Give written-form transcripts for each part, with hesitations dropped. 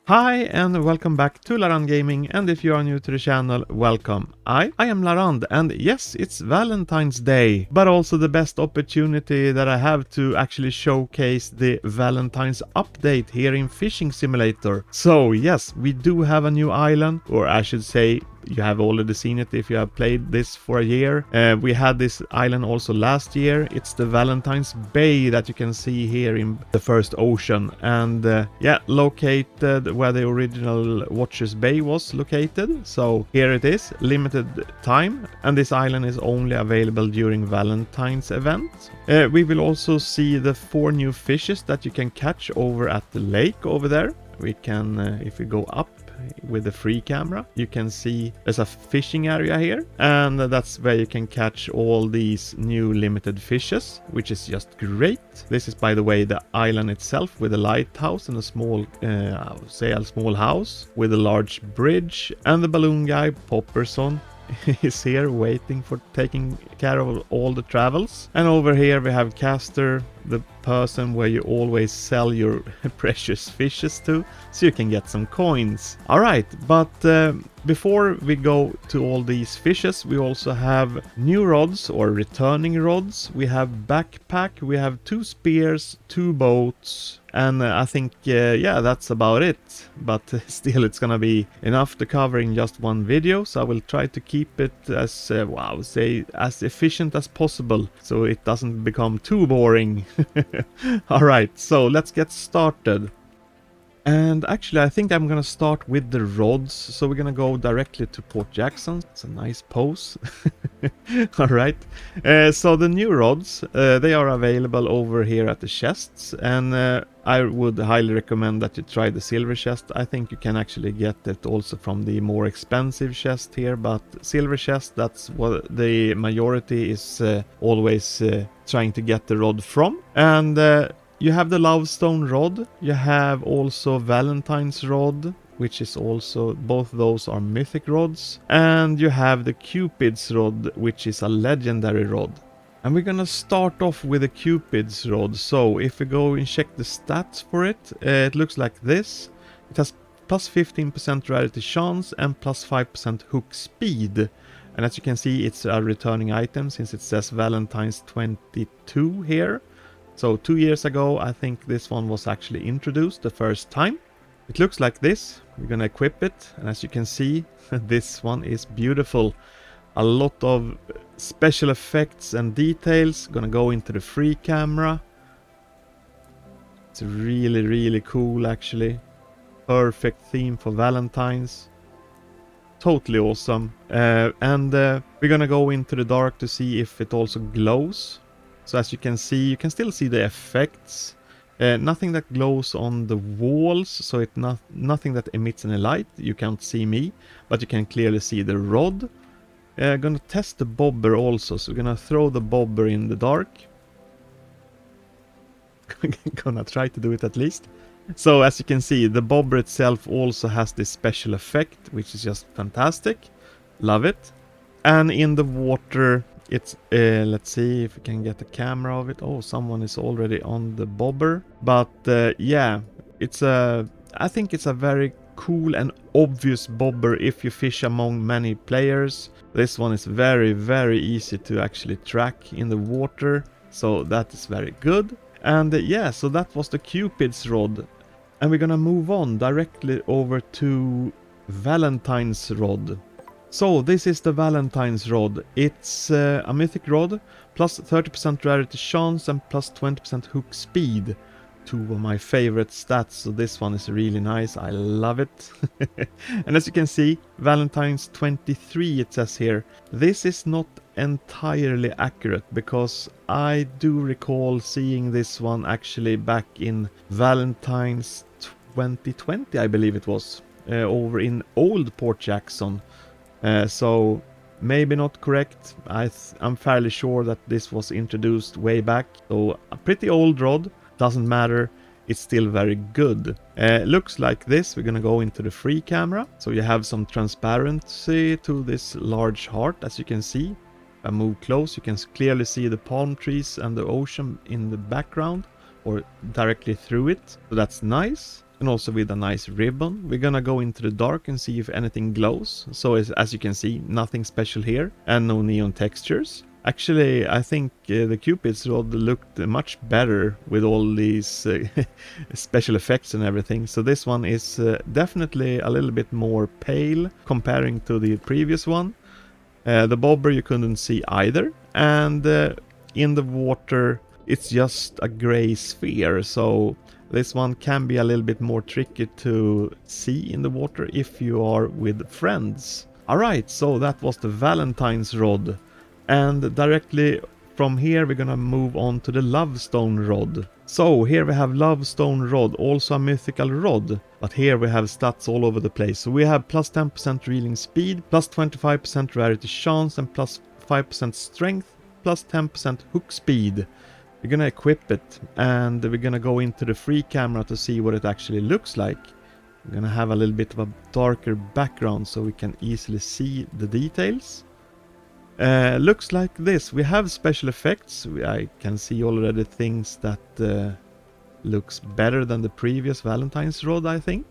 Hi and welcome back to Larand Gaming, and if you are new to the channel, welcome. I am Larand, and yes, it's Valentine's Day, but also the best opportunity that I have to actually showcase the Valentine's update here in Fishing Simulator. So yes, we do have a new island, or I should say, you have already seen it if you have played this for a year. We had this island also last year. It's the Valentine's Bay that you can see here in the first ocean, and yeah, located where the original Watcher's Bay was located. So here it is, limited time, and this island is only available during Valentine's event. We will also see the 4 new fishes that you can catch over at the lake over there. We can, if we go up with the free camera, you can see there's a fishing area here, and that's where you can catch all these new limited fishes, which is just great. This is, by the way, the island itself with a lighthouse and a small, I would say a small house with a large bridge, and the balloon guy Popperson is here waiting for taking care of all the travels. And over here we have Caster, the person where you always sell your precious fishes to, so you can get some coins. Alright, but before we go to all these fishes, we also have new rods or returning rods. We have backpack, we have 2 spears, 2 boats, and I think, yeah, that's about it. But still, it's gonna be enough to cover in just one video, so I will try to keep it as, well, I would say, as efficient as possible, so it doesn't become too boring. Alright, so let's get started. And actually, I think I'm gonna start with the rods, so we're gonna go directly to Port Jackson. It's a nice pose. Alright, so the new rods, they are available over here at the chests, and I would highly recommend that you try the silver chest. I think you can actually get it also from the more expensive chest here, but silver chest, that's what the majority is always trying to get the rod from. And you have the Lovestone rod, you have also Valentine's rod, which is also, both those are mythic rods, and you have the Cupid's rod, which is a legendary rod. And we're gonna start off with the Cupid's rod. So if we go and check the stats for it, it looks like this. It has plus 15% rarity chance and plus 5% hook speed. And as you can see, it's a returning item since it says Valentine's 22 here. So 2 years ago, I think this one was actually introduced the first time. It looks like this. We're gonna equip it, and as you can see, this one is beautiful. A lot of special effects and details. Gonna go into the free camera. It's really, really cool actually. Perfect theme for Valentine's. Totally awesome. And we're gonna go into the dark to see if it also glows. So as you can see, you can still see the effects. Nothing that glows on the walls, so nothing that emits any light. You can't see me, but you can clearly see the rod. Gonna test the bobber also, so we're gonna throw the bobber in the dark. Gonna try to do it at least. So as you can see, the bobber itself also has this special effect, which is just fantastic. Love it. And in the water, it's, let's see if we can get a camera of it. Oh, someone is already on the bobber. But yeah, it's I think it's a very cool and obvious bobber if you fish among many players. This one is very, very easy to actually track in the water, so that is very good. And yeah, so that was the Cupid's rod. And we're gonna move on directly over to Valentine's rod. So this is the Valentine's rod. It's a mythic rod, plus 30% rarity chance and plus 20% hook speed. 2 of my favorite stats, so this one is really nice. I love it. And as you can see, Valentine's 23 it says here. This is not entirely accurate, because I do recall seeing this one actually back in Valentine's 2020, I believe it was, over in old Port Jackson. So maybe not correct. I'm fairly sure that this was introduced way back. So a pretty old rod, doesn't matter, it's still very good. Looks like this. We're gonna go into the free camera. So you have some transparency to this large heart, as you can see. If I move close, you can clearly see the palm trees and the ocean in the background, or directly through it. So that's nice. and also with a nice ribbon. We're gonna go into the dark and see if anything glows. So as you can see, nothing special here and no neon textures. Actually, I think the Cupid's rod looked much better with all these special effects and everything. So this one is definitely a little bit more pale comparing to the previous one. The bobber you couldn't see either, and in the water it's just a gray sphere, so this one can be a little bit more tricky to see in the water if you are with friends. Alright, so that was the Valentine's rod, and directly from here we're gonna move on to the Lovestone rod. So here we have Lovestone rod, also a mythical rod, but here we have stats all over the place. So we have plus 10% reeling speed, plus 25% rarity chance, and plus 5% strength, plus 10% hook speed. We're gonna equip it, and we're gonna go into the free camera to see what it actually looks like. We're gonna have a little bit of a darker background so we can easily see the details. Looks like this. We have special effects. I can see already things that looks better than the previous Valentine's rod, I think.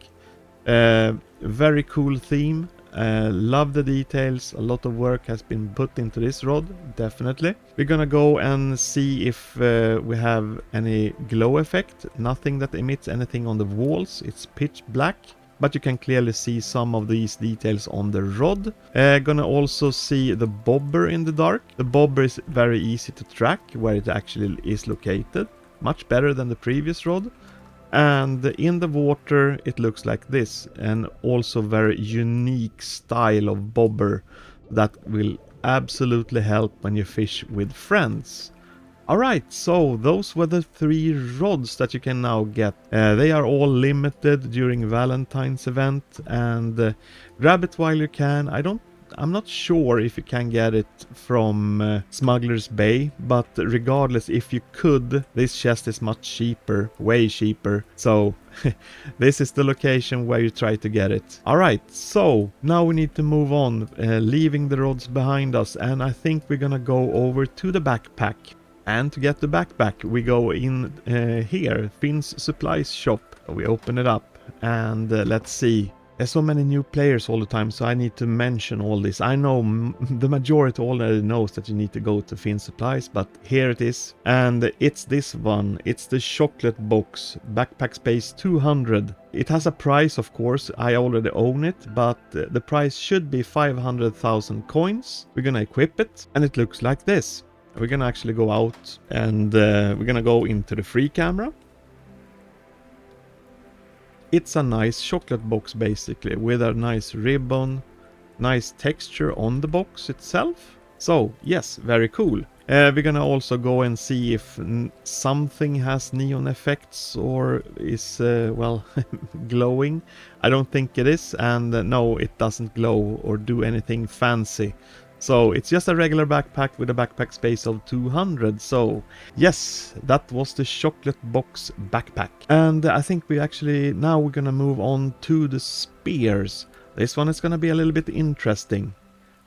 Very cool theme. Love the details. A lot of work has been put into this rod, definitely. We're gonna go and see if we have any glow effect. Nothing that emits anything on the walls. It's pitch black, but you can clearly see some of these details on the rod. Gonna also see the bobber in the dark. The bobber is very easy to track where it actually is located. Much better than the previous rod. And in the water it looks like this, and also very unique style of bobber that will absolutely help when you fish with friends. Alright, so those were the 3 rods that you can now get. They are all limited during Valentine's event, and grab it while you can. I'm not sure if you can get it from Smuggler's Bay, but regardless, if you could, this chest is much cheaper, way cheaper. So this is the location where you try to get it. Alright, so now we need to move on, leaving the rods behind us, and I think we're gonna go over to the backpack. And to get the backpack, we go in here, Finn's Supplies shop. We open it up, and let's see. There's so many new players all the time, so I need to mention all this. I know the majority already knows that you need to go to Finn's Supplies, but here it is. And it's this one. It's the chocolate box, backpack space 200. It has a price, of course. I already own it, but the price should be 500,000 coins. We're gonna equip it, and it looks like this. We're gonna actually go out, and we're gonna go into the free camera. It's a nice chocolate box basically, with a nice ribbon, nice texture on the box itself. So yes, very cool. We're gonna also go and see if something has neon effects or is, well, glowing. I don't think it is, and no, it doesn't glow or do anything fancy. So it's just a regular backpack with a backpack space of 200. So yes, that was the chocolate box backpack. And I think now we're gonna move on to the spears. This one is gonna be a little bit interesting.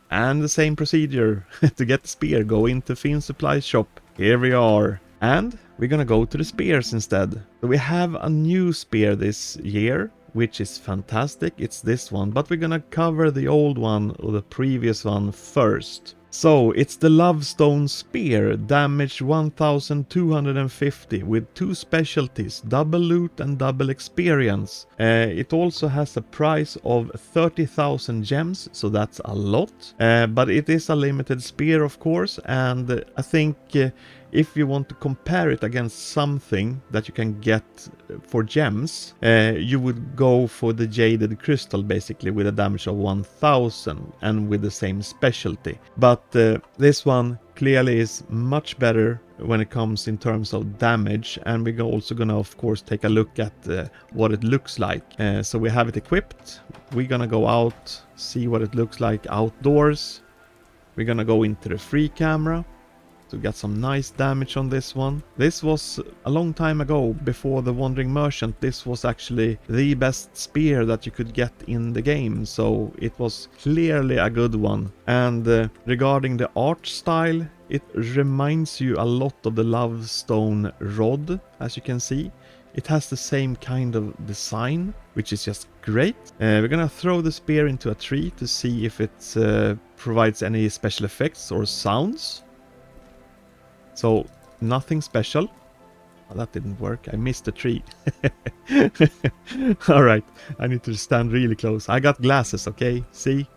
And the same procedure. To get the spear, go into Finn's Supplies shop. Here we are. And we're gonna go to the spears instead. So we have a new spear this year, which is fantastic. It's this one, but we're gonna cover the old one or the previous one first. So it's the Lovestone Spear, damage 1250 with 2 specialties, double loot and double experience. It also has a price of 30,000 gems, so that's a lot. But it is a limited spear, of course, and I think if you want to compare it against something that you can get for gems, you would go for the Jaded Crystal basically, with a damage of 1000 and with the same specialty. But this one clearly is much better when it comes in terms of damage, and we're also gonna of course take a look at what it looks like. So we have it equipped. We're gonna go out, see what it looks like outdoors. We're gonna go into the free camera to get some nice damage on this one. This was a long time ago, before the Wandering Merchant. This was actually the best spear that you could get in the game, so it was clearly a good one. And regarding the art style, it reminds you a lot of the Lovestone rod, as you can see. It has the same kind of design, which is just great. We're gonna throw the spear into a tree to see if it provides any special effects or sounds. So nothing special. Oh, that didn't work. I missed the tree. Alright, I need to stand really close. I got glasses, okay? See?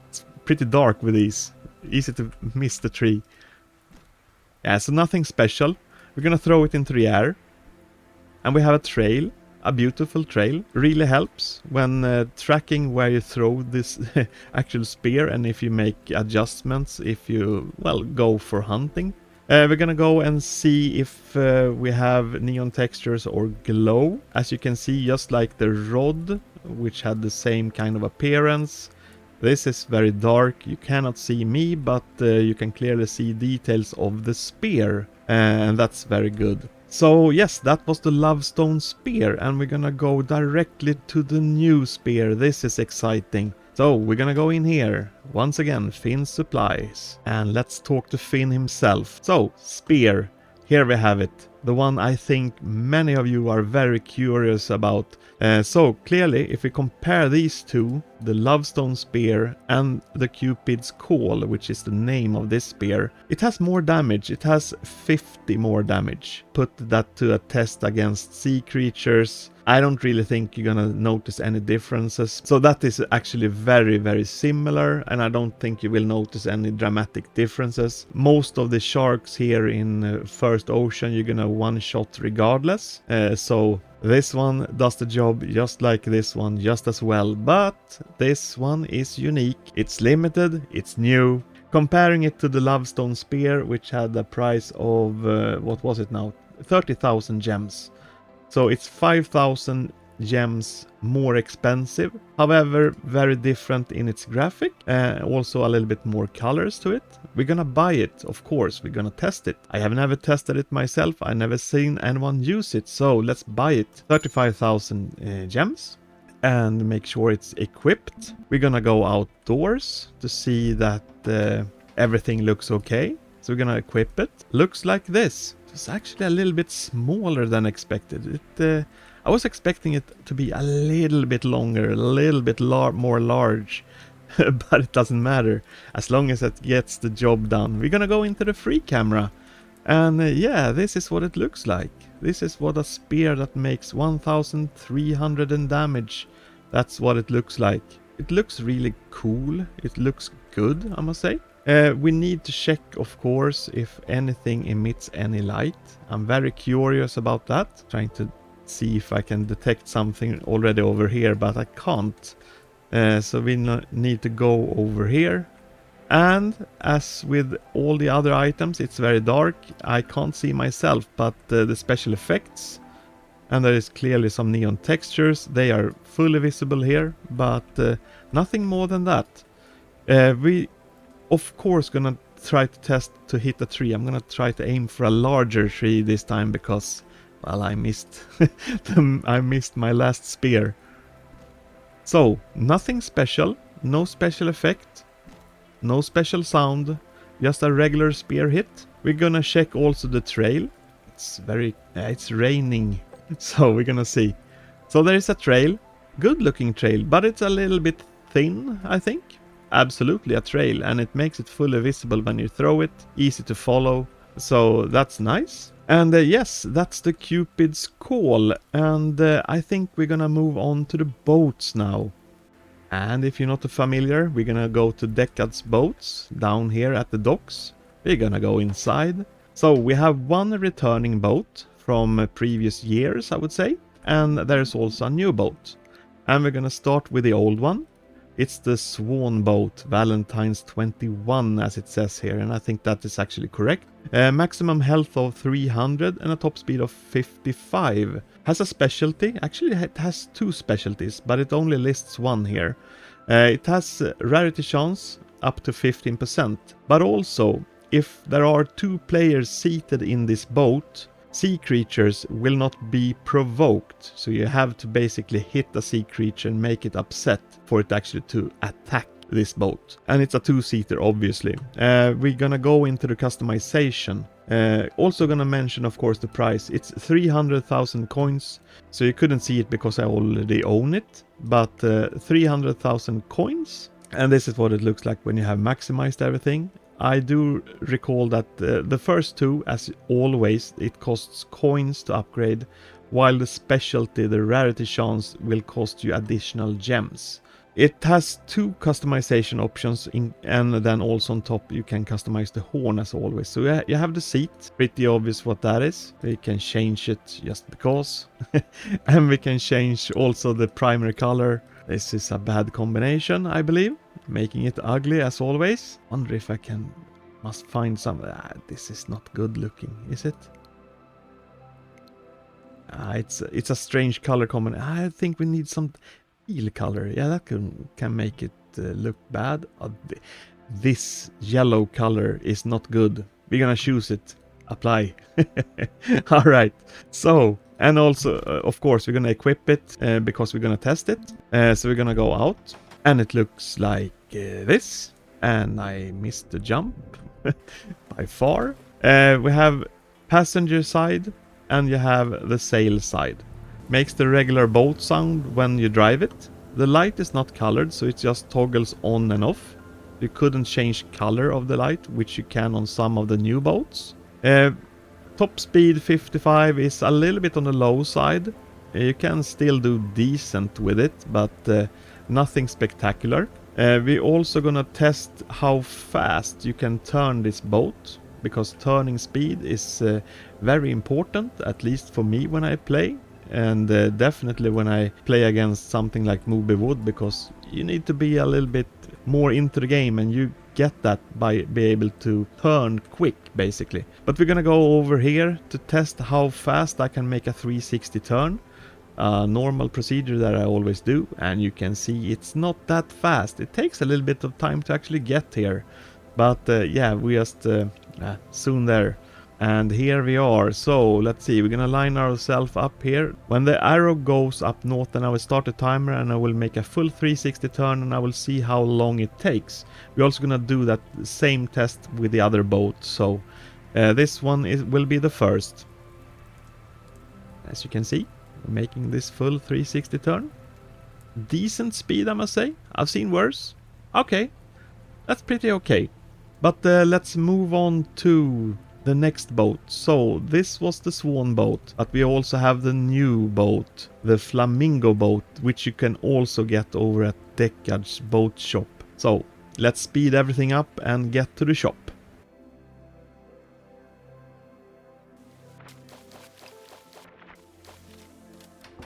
It's pretty dark with these. Easy to miss the tree. Yeah, so nothing special. We're gonna throw it into the air. And we have a trail. A beautiful trail. Really helps when tracking where you throw this actual spear. And if you make adjustments, if you, well, go for hunting. We're gonna go and see if we have neon textures or glow. As you can see, just like the rod, which had the same kind of appearance. This is very dark. You cannot see me, but you can clearly see details of the spear. And that's very good. So yes, that was the Lovestone spear. And we're gonna go directly to the new spear. This is exciting. So we're gonna go in here, once again, Finn's Supplies, and let's talk to Finn himself. So, spear, here we have it, the one I think many of you are very curious about. So clearly, if we compare these two, the Lovestone spear and the Cupid's Call, which is the name of this spear, it has more damage, it has 50 more damage. Put that to a test against sea creatures. I don't really think you're gonna notice any differences. So that is actually very, very similar, and I don't think you will notice any dramatic differences. Most of the sharks here in First Ocean, you're gonna one-shot regardless. So this one does the job just like this one, just as well. But this one is unique, it's limited, it's new. Comparing it to the Lovestone spear, which had a price of, what was it now? 30,000 gems. So it's 5,000 gems more expensive. However, very different in its graphic. Also a little bit more colors to it. We're gonna buy it, of course. We're gonna test it. I have never tested it myself. I've never seen anyone use it. So let's buy it. 35,000 gems. And make sure it's equipped. We're gonna go outdoors to see that everything looks okay. So we're gonna equip it. Looks like this. It's actually a little bit smaller than expected. I was expecting it to be a little bit longer, a little bit more large, but it doesn't matter as long as it gets the job done. We're gonna go into the free camera, and yeah, this is what it looks like. This is what a spear that makes 1,300 in damage. That's what it looks like. It looks really cool. It looks good, I must say. We need to check, of course, if anything emits any light. I'm very curious about that. Trying to see if I can detect something already over here, but I can't. So we need to go over here. And as with all the other items, it's very dark. I can't see myself, but the special effects. And there is clearly some neon textures. They are fully visible here, but nothing more than that. We of course gonna try to test to hit a tree. I'm gonna try to aim for a larger tree this time because, well, I missed I missed my last spear. So nothing special, no special effect, no special sound, just a regular spear hit. We're gonna check also the trail. It's raining, so we're gonna see. So there is a trail, good looking trail, but it's a little bit thin, I think. Absolutely a trail, and it makes it fully visible when you throw it, easy to follow, so that's nice. And yes, that's the Cupid's Call, and I think we're gonna move on to the boats now. And if you're not familiar, we're gonna go to Decad's boats down here at the docks. We're gonna go inside. So we have one returning boat from previous years, I would say, and there's also a new boat. And we're gonna start with the old one. It's the Swan boat, Valentines 21 as it says here, and I think that is actually correct. Maximum health of 300 and a top speed of 55. Has a specialty, actually it has two specialties, but it only lists one here. It has rarity chance up to 15%, but also if there are two players seated in this boat, sea creatures will not be provoked, so you have to basically hit a sea creature and make it upset for it actually to attack this boat. And it's a two-seater, obviously. We're gonna go into the customization. Also gonna mention, of course, the price. It's 300,000 coins, so you couldn't see it because I already own it, but 300,000 coins, and this is what it looks like when you have maximized everything. I do recall that the first two, as always, it costs coins to upgrade, while the specialty, the rarity chance, will cost you additional gems. It has two customization options, and then also on top you can customize the horn as always. So yeah, you have the seat, pretty obvious what that is. We can change it just because. And we can change also the primary color. This is a bad combination, I believe, making it ugly as always. Wonder if I must find some. This is not good looking, is it? It's a strange color combination. I think we need some teal color. Yeah, that can make it look bad. This yellow color is not good. We're gonna choose it. Apply. All right. So, and also, of course, we're gonna equip it because we're gonna test it. So we're gonna go out, and it looks like this. And I missed the jump by far. We have passenger side, and you have the sail side. Makes the regular boat sound when you drive it. The light is not colored, so it just toggles on and off. You couldn't change color of the light, which you can on some of the new boats. Top speed 55 is a little bit on the low side. You can still do decent with it, but nothing spectacular. We're also gonna test how fast you can turn this boat, because turning speed is very important, at least for me when I play. And definitely when I play against something like Moby Wood, because you need to be a little bit more into the game, and you get that by being able to turn quick, basically. But we're gonna go over here to test how fast I can make a 360 turn. Normal procedure that I always do, and you can see it's not that fast. It takes a little bit of time to actually get here, but yeah, we just soon there. And here we are. So let's see, we're gonna line ourselves up here. When the arrow goes up north, then I will start the timer, and I will make a full 360 turn, and I will see how long it takes. We're also gonna do that same test with the other boat. So this one will be the first. As you can see, we're making this full 360 turn. Decent speed, I must say. I've seen worse. Okay, that's pretty okay. But let's move on to the next boat. So this was the Swan boat, but we also have the new boat, the Flamingo boat, which you can also get over at Deckard's boat shop. So let's speed everything up and get to the shop.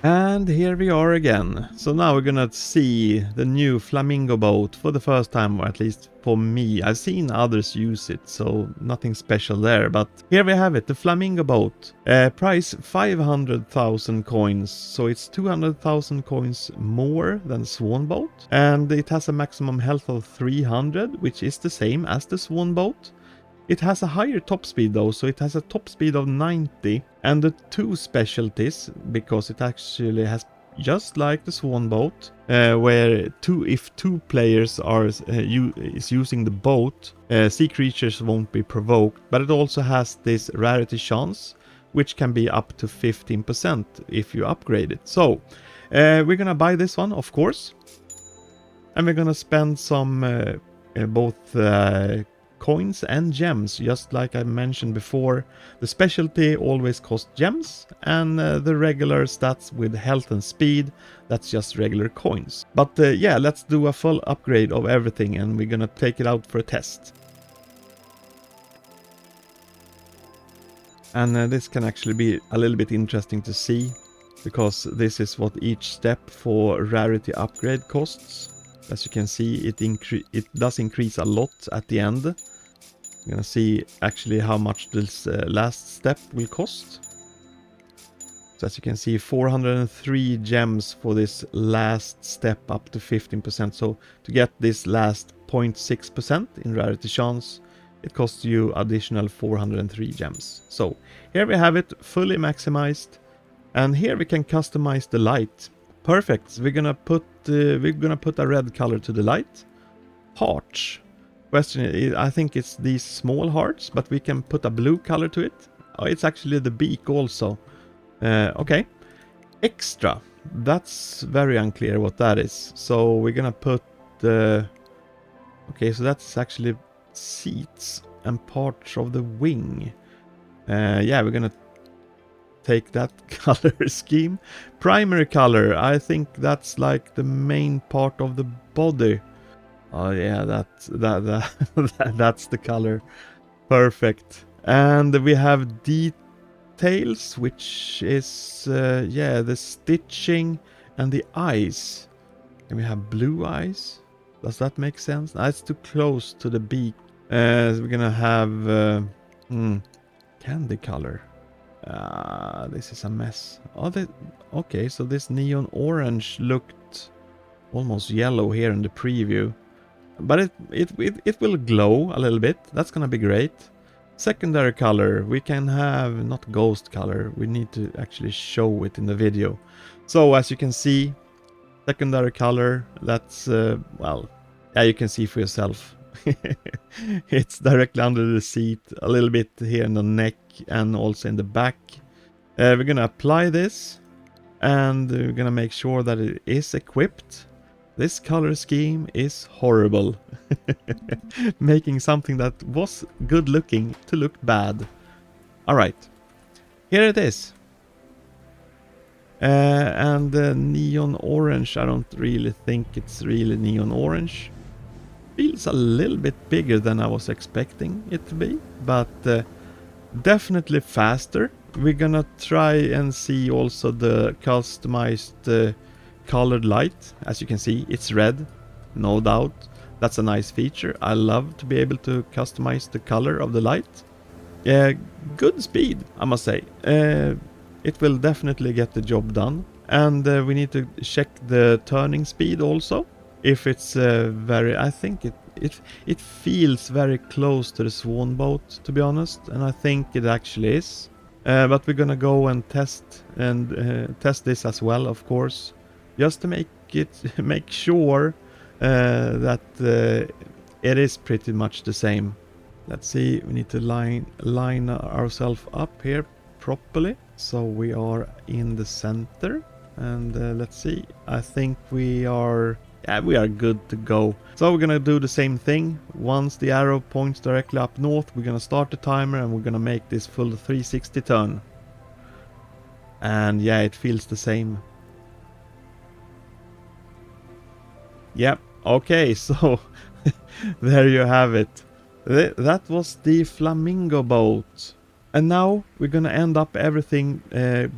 And here we are again. So now we're gonna see the new Flamingo boat for the first time, or at least for me. I've seen others use it, so nothing special there. But here we have it, the Flamingo boat. Price 500,000 coins, so it's 200,000 coins more than Swan boat. And it has a maximum health of 300, which is the same as the Swan boat. It has a higher top speed though, so it has a top speed of 90, and the two specialties, because it actually has, just like the Swan boat, where if two players is using the boat, sea creatures won't be provoked, but it also has this rarity chance, which can be up to 15% if you upgrade it. So we're gonna buy this one, of course, and we're gonna spend some both coins and gems, just like I mentioned before. The specialty always costs gems, and the regular stats with health and speed, that's just regular coins. But yeah, let's do a full upgrade of everything, and we're gonna take it out for a test. And this can actually be a little bit interesting to see, because this is what each step for rarity upgrade costs. As you can see, it does increase a lot at the end. You're gonna see actually how much this last step will cost. So as you can see, 403 gems for this last step up to 15%. So to get this last 0.6% in rarity chance, it costs you additional 403 gems. So here we have it, fully maximized. And here we can customize the light. Perfect. So we're gonna put a red color to the light. Hearts. Question is, I think it's these small hearts, but we can put a blue color to it. Oh, it's actually the beak also. Okay. Extra. That's very unclear what that is. So we're gonna put the... Okay, so that's actually seats and parts of the wing. Yeah, we're gonna take that color scheme. Primary color, I think that's like the main part of the body. Oh yeah, that's the color. Perfect. And we have details, which is yeah, the stitching and the eyes. And we have blue eyes. Does that make sense? That's too close to the beak. So we're gonna have candy color. This is a mess. Oh, okay, so this neon orange looked almost yellow here in the preview. But it will glow a little bit. That's gonna be great. Secondary color, we can have not ghost color. We need to actually show it in the video. So as you can see, secondary color, that's well, yeah, you can see for yourself. It's directly under the seat, a little bit here in the neck and also in the back. We're gonna apply this and we're gonna make sure that it is equipped. This color scheme is horrible. Making something that was good looking to look bad. Alright, here it is. And neon orange, I don't really think it's really neon orange. Feels a little bit bigger than I was expecting it to be, but definitely faster. We're gonna try and see also the customized colored light. As you can see, it's red, no doubt. That's a nice feature. I love to be able to customize the color of the light. Good speed, I must say. It will definitely get the job done. And we need to check the turning speed also. If it's very... I think it feels very close to the swan boat, to be honest. And I think it actually is. But we're gonna go and test this as well, of course. Just to make sure that it is pretty much the same. Let's see, we need to line ourselves up here properly. So we are in the center. And let's see, I think we are good to go. So we're gonna do the same thing. Once the arrow points directly up north, we're gonna start the timer and we're gonna make this full 360 turn. And yeah, it feels the same. Yep, okay, so there you have it. That was the flamingo boat. And now we're gonna end up everything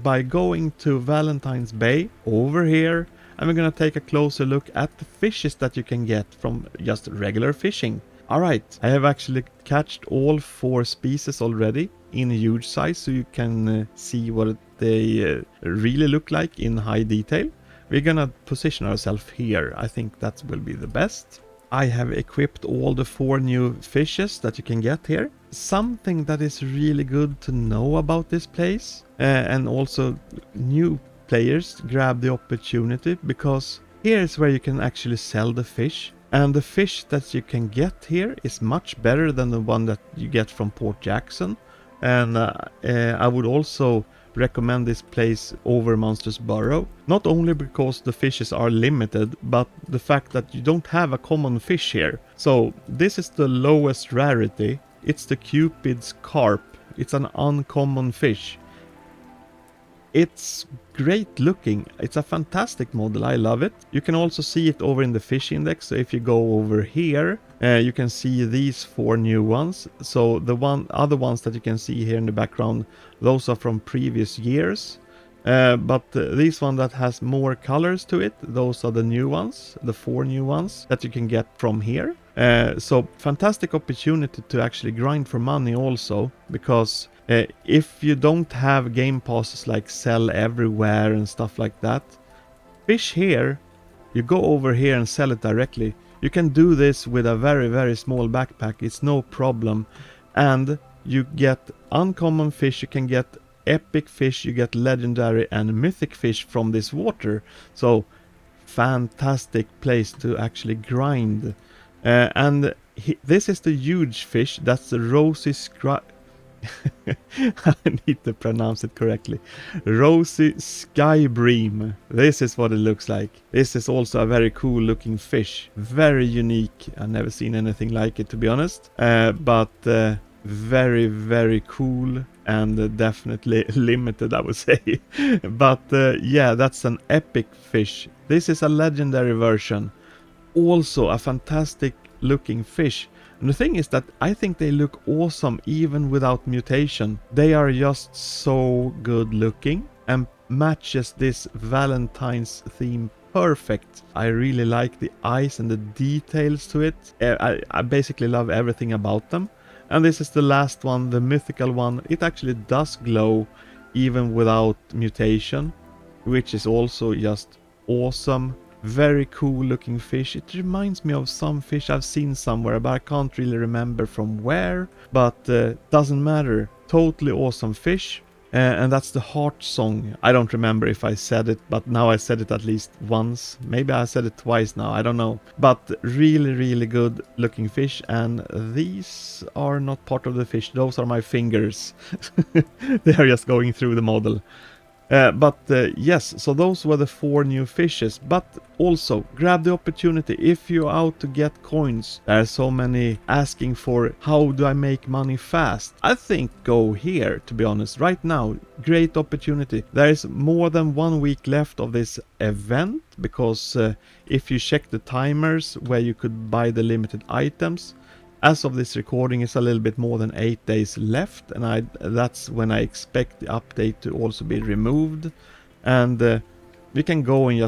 by going to Valentine's Bay over here. And we're gonna take a closer look at the fishes that you can get from just regular fishing. Alright, I have actually catched all 4 species already in huge size, so you can see what they really look like in high detail. We're gonna position ourselves here. I think that will be the best. I have equipped all the 4 new fishes that you can get here. Something that is really good to know about this place, and also new players grab the opportunity, because here is where you can actually sell the fish. And the fish that you can get here is much better than the one that you get from Port Jackson. And I would also recommend this place over Monsters Burrow. Not only because the fishes are limited, but the fact that you don't have a common fish here. So this is the lowest rarity. It's the Cupid's carp. It's an uncommon fish. It's great looking. It's a fantastic model. I love it. You can also see it over in the fish index. So if you go over here, you can see these 4 new ones. So the other ones that you can see here in the background, those are from previous years. But this one that has more colors to it, those are the new ones, the 4 new ones that you can get from here. So fantastic opportunity to actually grind for money also, because if you don't have game passes like sell everywhere and stuff like that, fish here, you go over here and sell it directly. You can do this with a very, very small backpack. It's no problem. And you get uncommon fish, you can get epic fish, you get legendary and mythic fish from this water. So fantastic place to actually grind. And this is the huge fish. That's the rosy I need to pronounce it correctly. Rosy sky bream. This is what it looks like. This is also a very cool looking fish. Very unique. I've never seen anything like it, to be honest. But very, very cool and definitely limited, I would say. But yeah, that's an epic fish. This is a legendary version. Also a fantastic looking fish. And the thing is that I think they look awesome even without mutation. They are just so good looking and matches this Valentine's theme perfect. I really like the eyes and the details to it. I basically love everything about them. And this is the last one, the mythical one. It actually does glow even without mutation, which is also just awesome. Very cool looking fish. It reminds me of some fish I've seen somewhere, but I can't really remember from where. But doesn't matter. Totally awesome fish. And that's the heart song. I don't remember if I said it, but now I said it at least once. Maybe I said it twice now, I don't know. But really, really good looking fish. And these are not part of the fish. Those are my fingers. They are just going through the model. But yes, so those were the 4 new fishes. But also, grab the opportunity if you're out to get coins. There are so many asking for how do I make money fast. I think go here, to be honest. Right now, great opportunity. There is more than 1 week left of this event. Because if you check the timers where you could buy the limited items, as of this recording, it's a little bit more than 8 days left, and that's when I expect the update to also be removed. And we can go and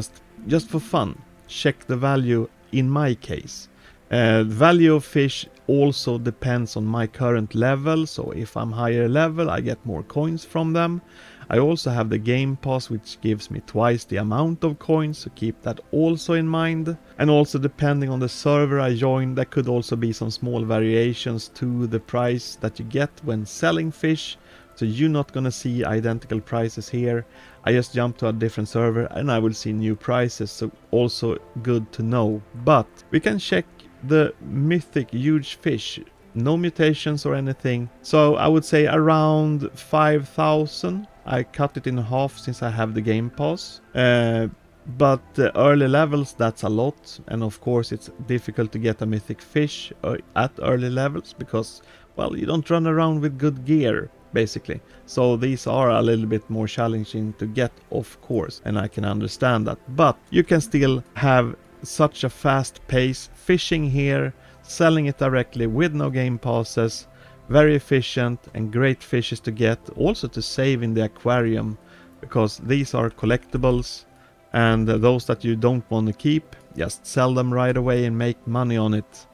just for fun check the value in my case. The value of fish also depends on my current level, so if I'm higher level I get more coins from them. I also have the game pass, which gives me twice the amount of coins, so keep that also in mind. And also depending on the server I join, there could also be some small variations to the price that you get when selling fish. So you're not gonna see identical prices here. I just jump to a different server and I will see new prices, so also good to know. But we can check the mythic huge fish. No mutations or anything. So I would say around 5,000. I cut it in half since I have the game pass. But early levels, that's a lot. And of course it's difficult to get a mythic fish at early levels because, well, you don't run around with good gear, basically. So these are a little bit more challenging to get, of course. And I can understand that. But you can still have such a fast pace fishing here, selling it directly with no game passes. Very efficient and great fishes to get, also to save in the aquarium, because these are collectibles, and those that you don't want to keep, just sell them right away and make money on it.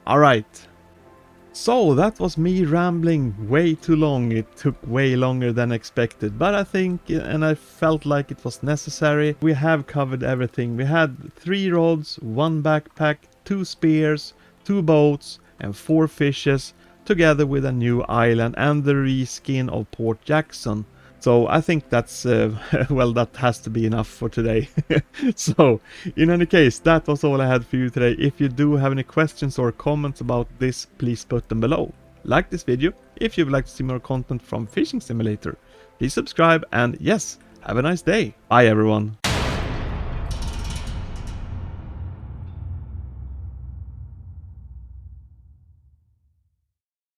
Alright, so that was me rambling way too long. It took way longer than expected, but I think, and I felt like it was necessary. We have covered everything. We had 3 rods, 1 backpack, 2 spears, 2 boats and 4 fishes, together with a new island and the reskin of Port Jackson. So I think that's, well, that has to be enough for today. So, in any case, that was all I had for you today. If you do have any questions or comments about this, please put them below. Like this video if you would like to see more content from Fishing Simulator. Please subscribe and yes, have a nice day. Bye everyone.